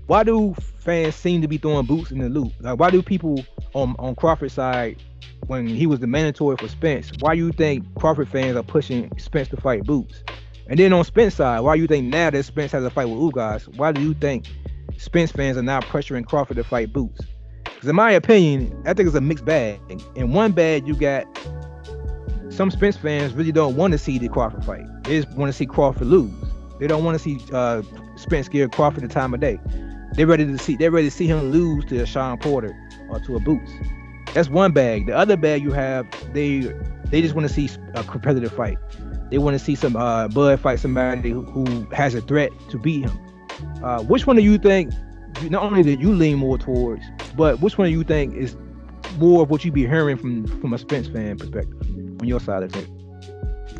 why do fans seem to be throwing Boots in the loop? Like, why do people on Crawford's side, when he was the mandatory for Spence, why you think Crawford fans are pushing Spence to fight Boots? And then on Spence side, why you think now that Spence has a fight with Ugas, why do you think Spence fans are now pressuring Crawford to fight Boots? Because in my opinion, I think it's a mixed bag. In one bag, you got some Spence fans really don't want to see the Crawford fight. They just want to see Crawford lose. They don't want to see Spence give Crawford the time of day. They're ready to see him lose to a Sean Porter or to a Boots. That's one bag. The other bag you have, they just want to see a competitive fight. They want to see some Bud fight somebody who has a threat to beat him. Which one do you think, not only that you lean more towards, but which one do you think is more of what you be hearing from a Spence fan perspective on your side of it?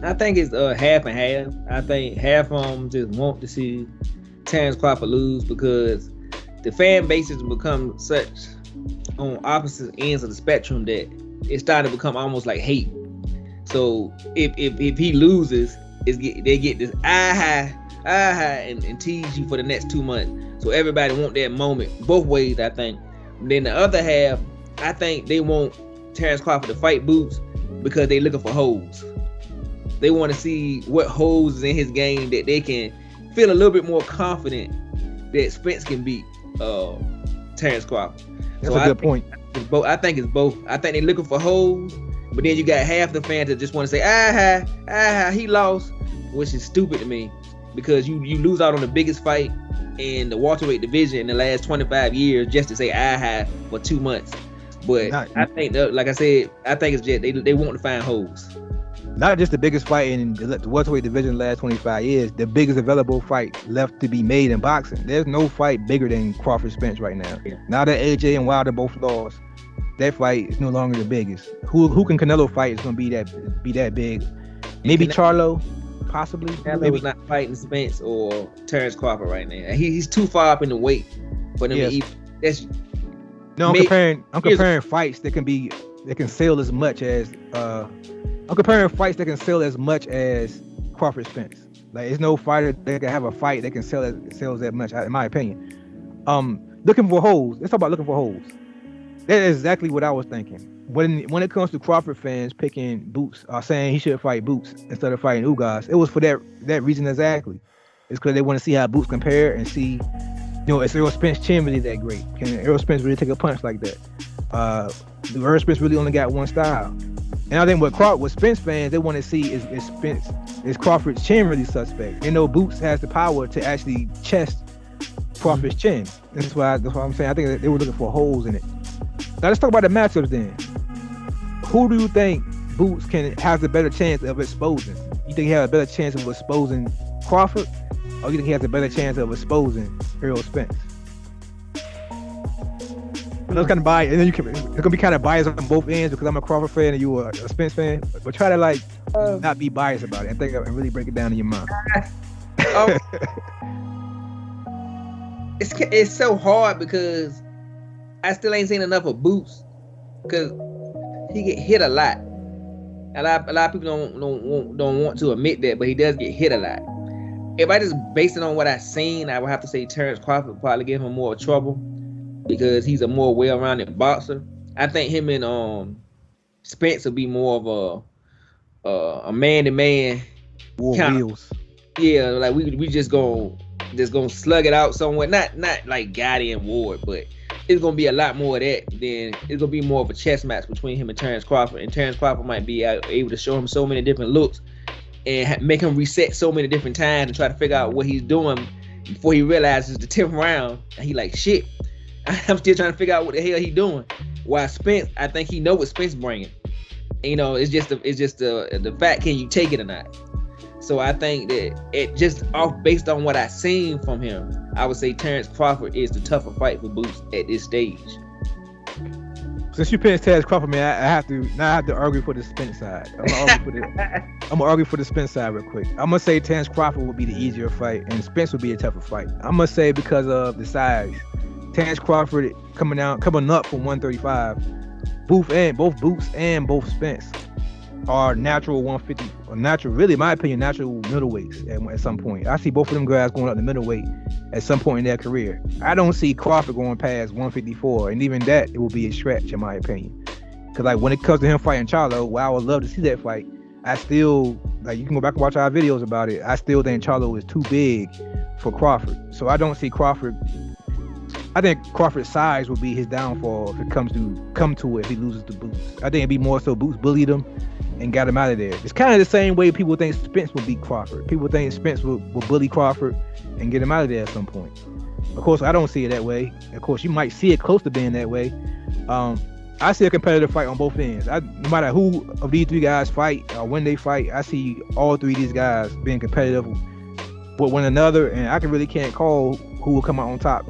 I think it's half and half. I think half of them just want to see Terrence Crawford lose because the fan base has become such on opposite ends of the spectrum that it's starting to become almost like hate. So if he loses, they get this and tease you for the next 2 months. So everybody want that moment both ways, I think. And then the other half, I think they want Terrence Crawford to fight Boots because they looking for holes. They want to see what holes is in his game that they can feel a little bit more confident that Spence can beat Terrence Crawford. That's a good point. I think it's both. I think they're looking for holes, but then you got half the fans that just want to say, he lost, which is stupid to me because you lose out on the biggest fight in the welterweight division in the last 25 years just to say for 2 months. But I think, like I said, I think it's just they want to find holes. Not just the biggest fight in the welterweight division in the last 25 years, the biggest available fight left to be made in boxing. There's no fight bigger than Crawford Spence right now. Yeah. Now that AJ and Wilder both lost, that fight is no longer the biggest. Who can Canelo fight is going to be that big? Maybe Charlo, possibly. Canelo's not fighting Spence or Terrence Crawford right now. He's too far up in the weight for them to even. I'm comparing fights that can sell as much as I'm comparing fights that can sell as much as Crawford Spence. Like, there's no fighter that can have a fight that can sell that much, in my opinion. Looking for holes. Let's talk about looking for holes. That is exactly what I was thinking. When it comes to Crawford fans picking Boots, saying he should fight Boots instead of fighting Ugas, it was for that reason exactly. It's because they want to see how Boots compare and see, is Errol Spence's chin really that great? Can Errol Spence really take a punch like that? Errol Spence really only got one style. And I think what Spence fans, they want to see is Crawford's chin really suspect? They know Boots has the power to actually chest Crawford's chin. That's why I'm saying I think they were looking for holes in it. Now let's talk about the matchups then. Who do you think Boots has a better chance of exposing? You think he has a better chance of exposing Crawford, or you think he has a better chance of exposing Errol Spence? It's kind of biased, and then it's gonna be kind of biased on both ends because I'm a Crawford fan and you are a Spence fan. But try to not be biased about it. I think and really break it down in your mind. It's so hard because I still ain't seen enough of Boots because he get hit a lot. A lot of people don't want to admit that, but he does get hit a lot. If I just base it on what I've seen, I would have to say Terrence Crawford would probably give him more trouble because he's a more well-rounded boxer. I think him and Spence will be more of a man-to-man. War wheels. Yeah, like we just gonna slug it out somewhere. Not like Gotti and Ward, but it's gonna be a lot more of that. Then it's gonna be more of a chess match between him and Terrence Crawford. And Terrence Crawford might be able to show him so many different looks and make him reset so many different times and try to figure out what he's doing before he realizes the 10th round. And he like, shit, I'm still trying to figure out what the hell he doing. While Spence, I think he know what Spence bringing. And, it's just the fact, can you take it or not? So I think that it just off based on what I seen from him, I would say Terrence Crawford is the tougher fight for Boots at this stage. Since you picked Terrence Crawford, man, I have to argue for the Spence side. I'm gonna argue for the Spence side real quick. I'm gonna say Terrence Crawford would be the easier fight, and Spence would be a tougher fight. I'm gonna say because of the size. Terrence Crawford coming up from 135. Both Boots and both Spence are natural 150, or natural, really, in my opinion, natural middleweights at some point. I see both of them guys going up to middleweight at some point in their career. I don't see Crawford going past 154, and even that, it will be a stretch, in my opinion. Because, like, when it comes to him fighting Charlo, while I would love to see that fight, I still, like, you can go back and watch our videos about it, I still think Charlo is too big for Crawford. So I don't see Crawford. I think Crawford's size would be his downfall if it come to it, if he loses to Boots. I think it'd be more so Boots bullied him and got him out of there. It's kind of the same way people think Spence will beat Crawford. People think Spence will bully Crawford and get him out of there at some point. Of course, I don't see it that way. Of course, you might see it close to being that way. I see a competitive fight on both ends. No matter who of these three guys fight or when they fight, I see all three of these guys being competitive with one another, and I really can't call who will come out on top.